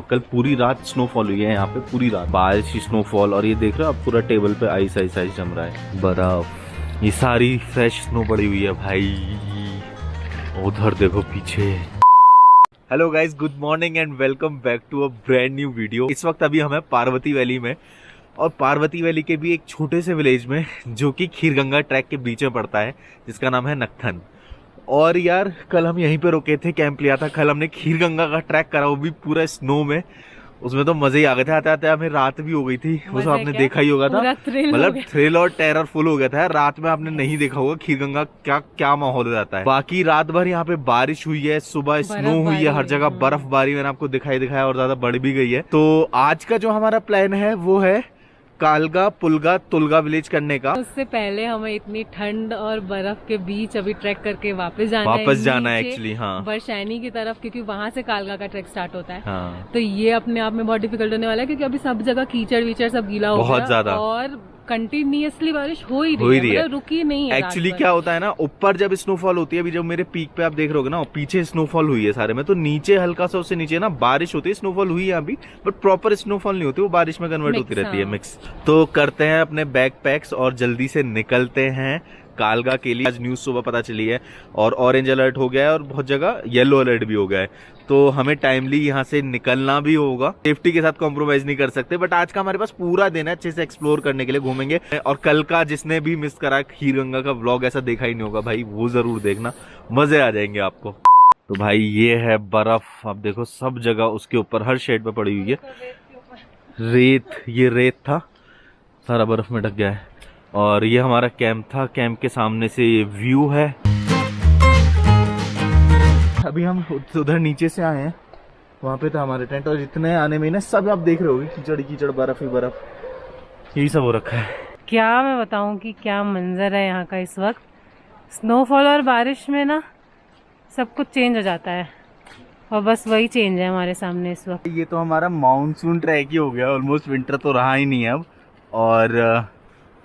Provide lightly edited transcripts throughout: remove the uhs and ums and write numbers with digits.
कल पूरी रात स्नोफॉल हुई है यहाँ पे, पूरी रात बारिश की स्नोफॉल। और ये देख रहे हो आप, पूरा टेबल पे आइस आइस आइस जम रहा है, बर्फ। ये सारी फ्रेश स्नो पड़ी हुई है भाई। उधर देखो पीछे। Hello guys, good morning and welcome back to a brand new video. इस वक्त अभी हम हैं पार्वती वैली में, और पार्वती वैली के भी एक छोटे से विलेज में जो कि खीरगंगा ट्रैक के बीच में पड़ता है, जिसका नाम है नक्थन। और यार कल हम यहीं पे रुके थे, कैंप लिया था। कल हमने खीरगंगा का ट्रैक करा, वो भी पूरा स्नो में। उसमें तो मजे ही आ गए थे। आते आते हमें रात भी हो गई थी। वो सब आपने देखा ही होगा था, मतलब थ्रिल और टेरर फुल हो गया था। रात में आपने नहीं देखा होगा खीरगंगा क्या क्या माहौल हो जाता है। बाकी रात भर यहाँ पे बारिश हुई है, सुबह स्नो हुई है, हर जगह बर्फबारी मैंने आपको दिखाया और ज्यादा बढ़ भी गई है। तो आज का जो हमारा प्लान है वो है कालगा पुलगा तुलगा विलेज करने का। उससे पहले हमें इतनी ठंड और बर्फ के बीच अभी ट्रैक करके वापस जाना है एक्चुअली। हाँ, बरशैनी की तरफ, क्योंकि वहां से कालगा का ट्रैक स्टार्ट होता है। हाँ। तो ये अपने आप में बहुत डिफिकल्ट होने वाला है, क्योंकि अभी सब जगह कीचड़ वीचड़ सब गीला हो बहुत ज्यादा, और कंटिन्यूअसली बारिश हो ही रही है, मतलब रुकी नहीं है। एक्चुअली क्या होता है ना, ऊपर जब स्नोफॉल होती है, अभी जब मेरे पीक पे आप देख रहे हो ना, पीछे स्नोफॉल हुई है सारे में, तो नीचे हल्का सा, उससे नीचे ना बारिश होती है। स्नोफॉल हुई है अभी, बट प्रॉपर स्नोफॉल नहीं होती, वो बारिश में कन्वर्ट होती रहती है, मिक्स। तो करते हैं अपने बैग पैक्स और जल्दी से निकलते हैं कालगा के लिए। आज न्यूज सुबह पता चली है और ऑरेंज अलर्ट हो गया है, और बहुत जगह येलो अलर्ट भी हो गया है। तो हमें टाइमली यहाँ से निकलना भी होगा। सेफ्टी के साथ कॉम्प्रोमाइज नहीं कर सकते, बट आज का हमारे पास पूरा दिन है अच्छे से एक्सप्लोर करने के लिए, घूमेंगे। और कल का जिसने भी मिस करा खीरगंगा का व्लॉग, ऐसा देखा ही नहीं होगा भाई, वो जरूर देखना, मजे आ जाएंगे आपको। तो भाई ये है बर्फ, आप देखो सब जगह उसके ऊपर, हर शेड पे पड़ी हुई है रेत। ये रेत था, सारा बर्फ में ढक गया है। और ये हमारा कैंप था, कैंप के सामने से ये व्यू है। अभी हम उधर नीचे से आए हैं, वहाँ पे था हमारे टेंट, और इतने आने में ना सब आप देख रहे होगे कीचड़ कीचड़, बर्फ ही बर्फ, यही सब हो रखा है। क्या मैं बताऊं कि क्या मंजर है यहाँ का इस वक्त। स्नोफॉल और बारिश में ना सब कुछ चेंज हो जाता है, और बस वही चेंज है हमारे सामने इस वक्त। ये तो हमारा मानसून ट्रैक ही हो गया, ऑलमोस्ट विंटर तो रहा ही नहीं है अब। और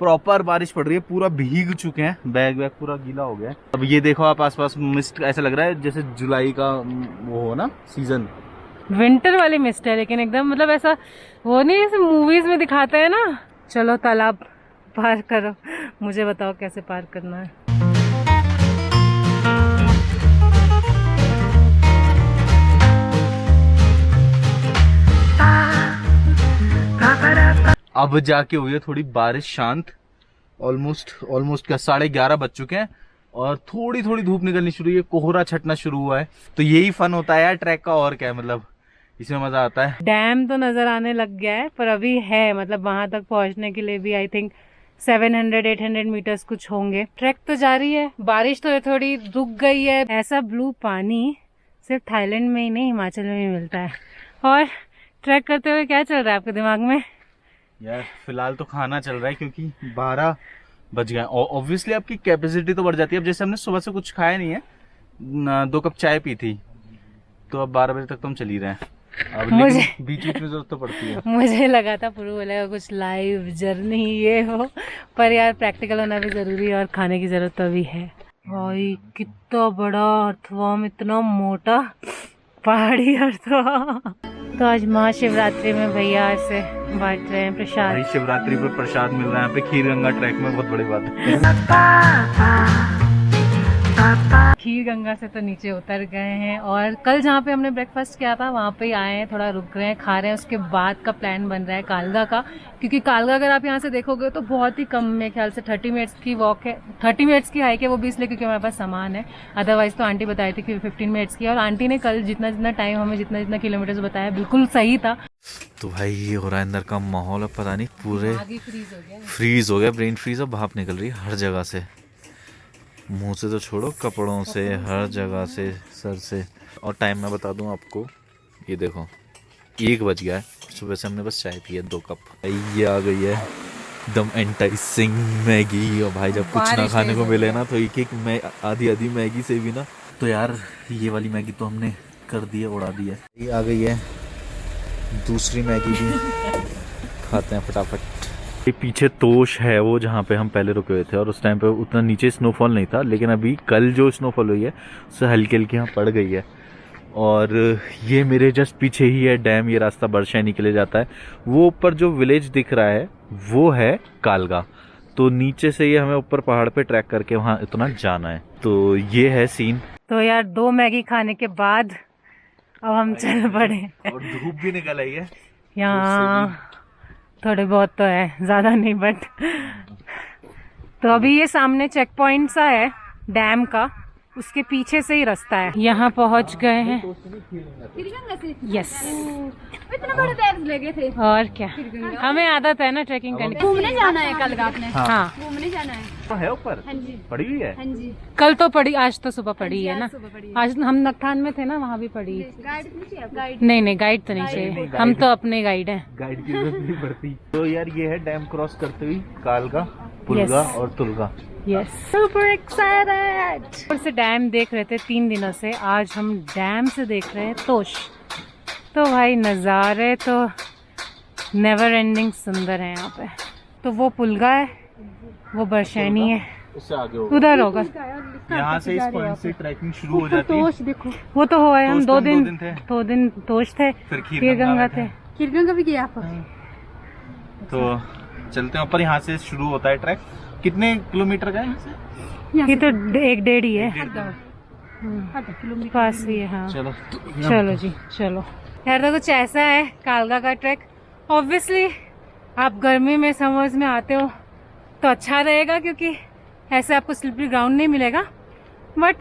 प्रॉपर बारिश पड़ रही है, पूरा भीग चुके हैं, बैग वैग पूरा गीला हो गया है। अब ये देखो आप आसपास मिस्ट, ऐसा लग रहा है जैसे जुलाई का वो हो ना सीजन, विंटर वाली मिस्ट है, लेकिन एकदम मतलब ऐसा वो नहीं जैसे मूवीज में दिखाते हैं ना। चलो तालाब पार करो, मुझे बताओ कैसे पार करना है। अब जाके हुई है थोड़ी बारिश शांत। ऑलमोस्ट क्या 11:30 बज चुके हैं, और थोड़ी थोड़ी धूप निकलनी शुरू हुई है, कोहरा छटना शुरू हुआ है। तो यही फन होता है यार ट्रैक का, और क्या है, मतलब इसमें मजा आता है। डैम तो नजर आने लग गया है, पर अभी है, मतलब वहां तक पहुंचने के लिए भी आई थिंक 700-800 मीटर्स कुछ होंगे। ट्रैक तो जारी है, बारिश तो थोड़ी रुक गई है। ऐसा ब्लू पानी सिर्फ थाईलैंड में ही नहीं, हिमाचल में भी मिलता है। और ट्रैक करते हुए क्या चल रहा है आपके दिमाग में? यार फिलहाल तो खाना चल रहा है, क्योंकि 12 बज गए। ऑब्वियसली आपकी कैपेसिटी तो बढ़ जाती है। अब जैसे हमने सुबह से कुछ खाया नहीं है, 2 कप चाय पी थी, तो अब 12 बजे तक तो हम चल ही रहे हैं। अब मुझे बीच बीच में जरूरत तो पड़ती है। मुझे लगा था पूरा बोलेगा कुछ लाइव जर्नी ये हो, पर यार प्रैक्टिकल होना भी जरूरी है, और खाने की जरूरत तो अभी है। भाई कितना बड़ा अर्थवर्म, इतना मोटा पहाड़ी अर्थवर्म। तो आज महाशिवरात्रि में भैया ऐसे बांट रहे हैं प्रसाद। भाई शिवरात्रि पर प्रसाद मिल रहा है यहाँ पे खीरगंगा ट्रैक में, बहुत बड़ी बात है। खीरगंगा से तो नीचे उतर गए हैं, और कल जहाँ पे हमने ब्रेकफास्ट किया था वहाँ पे ही आए हैं, थोड़ा रुक रहे हैं, खा रहे हैं। उसके बाद का प्लान बन रहा है कालगा का, क्योंकि कालगा अगर आप यहाँ से देखोगे तो बहुत ही कम, मेरे ख्याल से 30 मिनट्स की वॉक है, 30 मिनट्स की हाइक है, वो भी इसलिए क्योंकि हमारे पास सामान है। अदरवाइज तो आंटी बताई थी कि 15 मिनट्स की, और आंटी ने कल जितना टाइम हमें जितना किलोमीटर बताया बिल्कुल सही था। तो भाई ये हो रहा है अंदर का माहौल, अब पता नहीं पूरे फ्रीज हो गया, ब्रेन फ्रीज, अब भाप निकल रही है हर जगह से, मुंह से तो छोड़ो, कपड़ों से, हर जगह से, सर से। और टाइम मैं बता दूं आपको, ये देखो 1 बज गया है, सुबह से हमने बस चाय पी है 2 कप। ये आ गई है एकदम एंटाइसिंग मैगी, और भाई जब कुछ ना खाने को मिले ना, तो एक आधी मैगी से भी ना, तो यार ये वाली मैगी तो हमने कर दी है, उड़ा दी है। ये आ गई है दूसरी मैगी भी, खाते हैं फटाफट। ये पीछे तोश है वो जहाँ पे हम पहले रुके हुए थे, और उस टाइम पे उतना नीचे स्नोफॉल नहीं था, लेकिन अभी कल जो स्नोफॉल हुई है उससे हल्की हल्की यहाँ पड़ गई है। और ये मेरे जस्ट पीछे ही है डैम, ये रास्ता बरशैनी के लिए जाता है। वो ऊपर जो विलेज दिख रहा है वो है कालगा, तो नीचे से ये हमें ऊपर पहाड़ पे ट्रैक करके वहाँ इतना जाना है। तो ये है सीन। तो यार 2 मैगी खाने के बाद अब हम चल पड़े। और धूप भी निकल आई है यहाँ थोड़े बहुत तो है, ज्यादा नहीं बट। तो अभी ये सामने चेक पॉइंट सा है डैम का, उसके पीछे से ही रास्ता है। यहाँ पहुँच गए हैं। यस, इतना बड़ा बैग ले गए थे। और क्या, हमें आदत है ना ट्रैकिंग करने की। घूमने जाना है कल रात में। हाँ, घूमने जाना है। है ऊपर हाँ जी, पड़ी हुई है। हाँ जी। कल तो पड़ी, आज तो सुबह पड़ी है आज ना। सुबह पड़ी है। आज हम नखठान में थे ना, वहाँ भी पड़ी। गाइड नहीं चाहिए? गाइड नहीं गाइड तो नहीं चाहिए, हम तो अपने गाइड हैं। गाइड की जरूरत नहीं पड़ती। तो यार ये है डैम क्रॉस करते हुए कालगा, पुलगा Yes. और तुलगा। Yes, super excited. ऊपर से डैम देख रहे थे 3 दिनों से, आज हम डैम से देख रहे हैं तोश। तो भाई नज़ारे तो नेवर एंडिंग सुंदर है यहाँ पे। तो वो पुलगा है, वो बरशैनी है, उससे आगे होगा। उधर होगा। यहाँ से इस पॉइंट से ट्रैकिंग शुरू हो जाती है। तोश देखो, वो तो हुआ है। हम तोश 2 तो दिन 2 दिन थे। 2 दिन तोश थे, फिर फिर गंगा थे। खीरगंगा भी गया आप? तो चलते हैं ऊपर। यहाँ से शुरू होता है ट्रैक। कितने किलोमीटर का है यहाँ से? ये तो 1-1.5 ही है, 1.5 पास ही है। हाँ चलो चलो जी चलो। यार तो कुछ ऐसा है कालगा का ट्रैक। ऑब्वियसली आप गर्मी में समर्स में आते हो तो अच्छा रहेगा, क्योंकि ऐसे आपको स्लिपरी ग्राउंड नहीं मिलेगा। But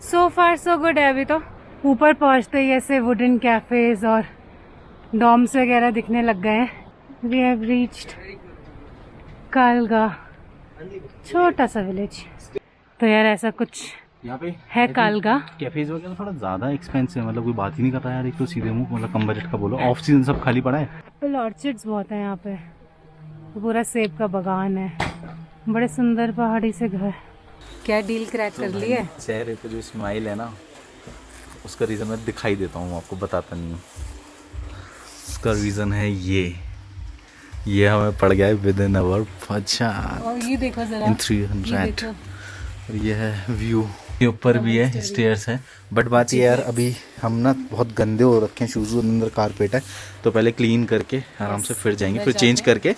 so far so good है। अभी तो ऊपर पहुंचते ही ऐसे वुडन कैफेज और डॉम्स वगैरह दिखने लग गए हैं। वी हैव रीच्ड कालगा, छोटा सा विलेज। तो यार ऐसा कुछ यहाँ पे है कालगा। कैफेज वगैरह थोड़ा ज्यादा एक्सपेंसिव है, मतलब कोई बात ही नहीं कर रहा यार। एक तो सीधे मुंह, मतलब कम बजट का बोलो। ऑफ सीजन सब खाली पड़ा है। एप्पल ऑर्चिड्स बहुत है यहाँ पे, पूरा सेब का बागान है, बड़े सुंदर पहाड़ी से घर। क्या डील क्रैक कर ली है? चेहरे पे जो स्माइल है ना, उसका रीजन मैं दिखाई देता हूँ, आपको बताता नहीं हूँ। उसका रीजन है ये हमें पड़ गया है विद इन अवर पचास और ये देखो जरा, इन ये 300। देखो। और ये है व्यू, ये ऊपर भी है, स्टेयर्स है। बट बात ये यार, अभी हम ना बहुत गंदे हो रखे हैं शूज़, अंदर कारपेट है, तो पहले क्लीन करके आराम से फिर जाएंगे, फिर चेंज करके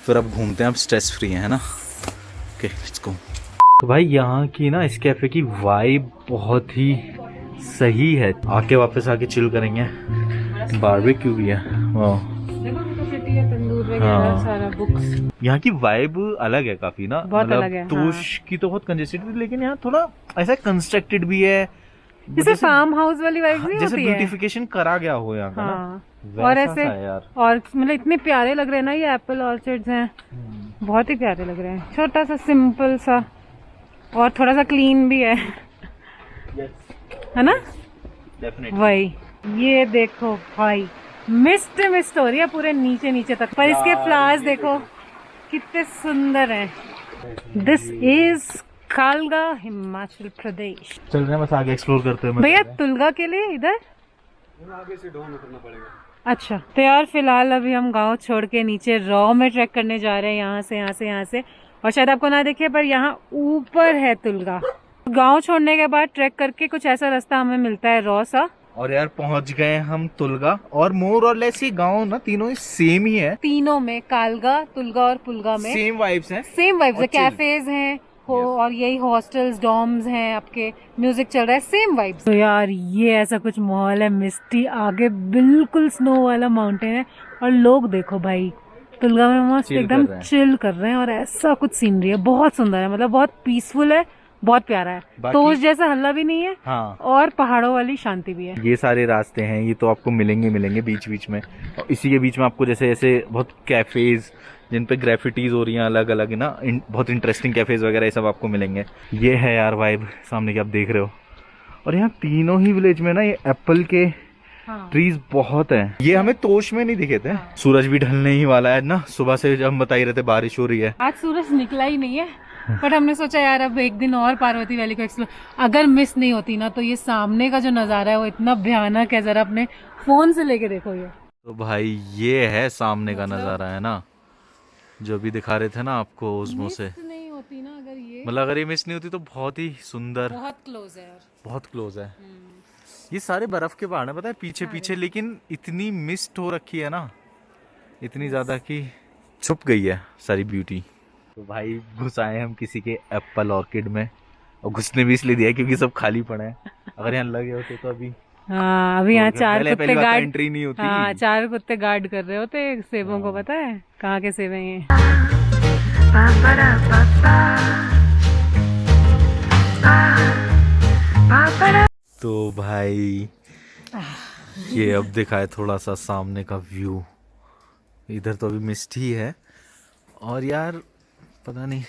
फिर अब घूमते हैं। अब स्ट्रेस फ्री है ना। Okay let's go. तो भाई यहाँ की ना इस कैफे की वाइब बहुत ही सही है। आके वापस आके चिल करेंगे। बारबेक्यू भी है। वाह, देखो कैपेसिटी है, तंदूर वगैरह हाँ। सारा, बुक्स। यहाँ की वाइब अलग है काफी ना। बहुत मतलब अलग है, तोश की तो बहुत कंजेस्टेड थी, लेकिन यहाँ थोड़ा ऐसा कंस्ट्रक्टेड भी है, जैसे फार्म हाउस वाली वाइब नहीं जैसे होती है। ब्यूटिफिकेशन करा गया हो यहाँ का ना। हाँ, वैसा और ऐसे सा है यार। और मतलब इतने प्यारे लग रहे हैं ना ये एप्पल ऑर्चिड्स हैं, बहुत ही प्यारे लग रहे हैं। छोटा सा सिंपल सा, और थोड़ा सा क्लीन भी है, है ना? डेफिनेटली। वही, ये देखो भाई, मिस्ट हो रही है पूरे नीचे नीचे तक, पर इसके फ्लावर्स देखो कितने सुंदर हैं। This is कालगा, Himachal Pradesh. चल रहे हैं बस आगे एक्सप्लोर करते हैं। भैया तुलगा के लिए इधर आगे से डाउन उतरना पड़ेगा। अच्छा, तो यार फिलहाल अभी हम गांव छोड़ के नीचे रॉ में ट्रैक करने जा रहे हैं, यहाँ से। और शायद आपको ना दिखे पर यहाँ ऊपर है तुलगा। गांव छोड़ने के बाद ट्रैक करके कुछ ऐसा रास्ता हमें मिलता है रॉ सा। और यार पहुंच गए हम तुलगा, और मोर और लेस ये गाँव ना तीनों ही सेम ही है। तीनों में, कालगा, तुलगा और पुलगा में सेम वाइब्स हैं। सेम वाइब्स है। और chill। कैफेज हैं और यही हॉस्टल्स, डॉर्म्स हैं, आपके म्यूजिक चल रहा है, सेम वाइब्स। तो यार ये ऐसा कुछ माहौल है, मिस्टी, आगे बिल्कुल स्नो वाला माउंटेन है, और लोग देखो भाई तुलगा में मस्त Chill एकदम कर रहे हैं। चिल कर रहे हैं, और ऐसा कुछ सीनरी है, बहुत सुंदर है, मतलब बहुत पीसफुल है, बहुत प्यारा है। बाकी- तो उस जैसा हल्ला भी नहीं है, हाँ, और पहाड़ों वाली शांति भी है। ये सारे रास्ते हैं, ये तो आपको मिलेंगे बीच बीच में। और इसी के बीच में आपको जैसे ऐसे बहुत कैफेज जिन पे ग्राफिटीज हो रही हैं अलग अलग ना, बहुत इंटरेस्टिंग कैफेज वगैरह ये सब आपको मिलेंगे। ये है यार वाइब सामने की आप देख रहे हो। और यहाँ तीनों ही विलेज में ना ये एप्पल के हाँ। ट्रीज बहुत हैं। ये हमें तोश में नहीं दिखे थे। सूरज भी ढलने ही वाला है ना, सुबह से जब हम बता ही रहे थे बारिश हो रही है। आज सूरज निकला ही नहीं है, बट हमने सोचा यार अब एक दिन और पार्वती वैली को एक्सप्लोर, अगर मिस नहीं होती ना तो ये सामने का जो नजारा है वो इतना भयानक है, जरा अपने फोन से लेके देखो ये। तो भाई ये है सामने का नजारा है ना, जो भी दिखा रहे थे ना आपको ओस्मो से। नहीं होती ना अगर ये, मतलब अगर ये मिस नहीं होती तो बहुत ही सुंदर, बहुत क्लोज है यार। बहुत क्लोज है। ये सारे बर्फ के पहाड़ हैं, पता है, पीछे पीछे, लेकिन इतनी मिस्ट हो रखी है ना, इतनी ज्यादा कि छुप गई है सारी ब्यूटी। तो भाई घुस आए हम किसी के एप्पल ऑर्किड में, और घुसने भी इसलिए दिया क्योंकि सब खाली पड़े हैं। अगर यहाँ लगे होते तो अभी हाँ, अभी यहाँ चार कुत्ते गार्ड, एंट्री नहीं होती। हाँ 4 कुत्ते गार्ड कर रहे होते सेबों को। पता है कहाँ के सेब हैं ये? तो भाई ये अब दिखाए थोड़ा सा सामने का व्यू। इधर तो अभी मिस्ट ही है, और यार पता नहीं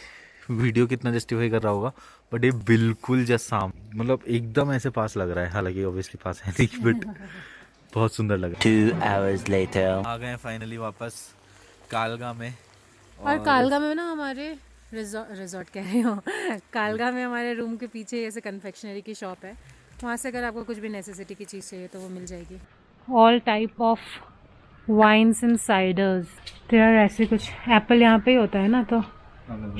वीडियो कितना जस्टिफाई कर रहा होगा, बट ये बिल्कुल जस्ट सामने, मतलब एकदम ऐसे पास लग रहा है। हालांकि ऑब्वियसली पास है नहीं, बट बहुत सुंदर लग रहा है। 2 hours later. आ गए फाइनली वापस कालगा में। और कालगा में ना हमारे रिजॉर्ट कह रही हूँ, कालगा में हमारे रूम के पीछे ऐसे कन्फेक्शनरी की शॉप है, वहाँ से अगर आपको कुछ भी नेसेसिटी की चीज़ चाहिए तो वो मिल जाएगी। All type of wines and ciders. तो यार ऐसे कुछ एप्पल यहाँ पे ही होता है ना, तो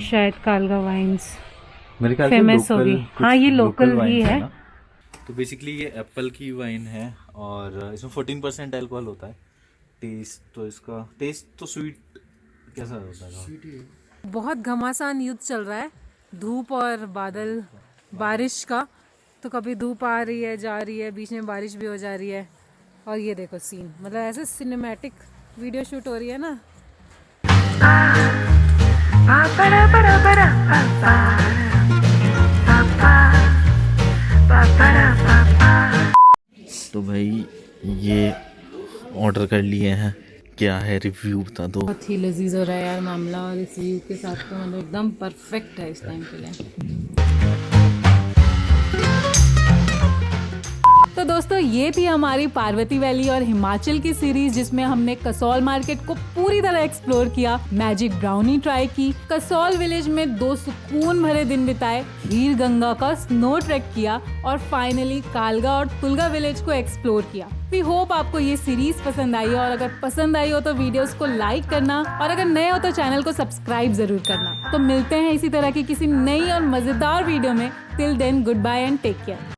शायद कालगा वाइन्स मेरे ख्याल से फेमस होगी। हाँ ये लोकल ही है। तो बेसिकली ये एप्पल की वाइन है, और इसमें 14% अल्कोहल होता है। टेस्ट तो इसका स्वीट कैसा होता है? बहुत घमासान युद्ध चल रहा है, धूप और बादल बारिश का। तो कभी धूप आ रही है, जा रही है, बीच में बारिश भी हो जा रही है। और ये देखो सीन, मतलब ऐसे सिनेमैटिक वीडियो शूट हो रही है ना। तो भाई ये ऑर्डर कर लिए हैं, क्या है रिव्यू बता दो। बहुत ही लजीज हो रहा है यार मामला, और इस व्यू के साथ तो मतलब एकदम परफेक्ट है इस टाइम के लिए। तो दोस्तों ये थी हमारी पार्वती वैली और हिमाचल की सीरीज, जिसमें हमने कसौल मार्केट को पूरी तरह एक्सप्लोर किया, मैजिक ब्राउनी ट्राई की, कसौल विलेज में 2 सुकून भरे दिन बिताए, हीर गंगा का स्नो ट्रैक किया, और फाइनली कालगा और तुलगा विलेज को एक्सप्लोर किया। वी होप आपको ये सीरीज पसंद आई हो, और अगर पसंद आई हो तो वीडियोस को लाइक करना, और अगर नए हो तो चैनल को सब्सक्राइब जरूर करना। तो मिलते हैं इसी तरह की किसी नई और मजेदार वीडियो में। Till then goodbye and take care.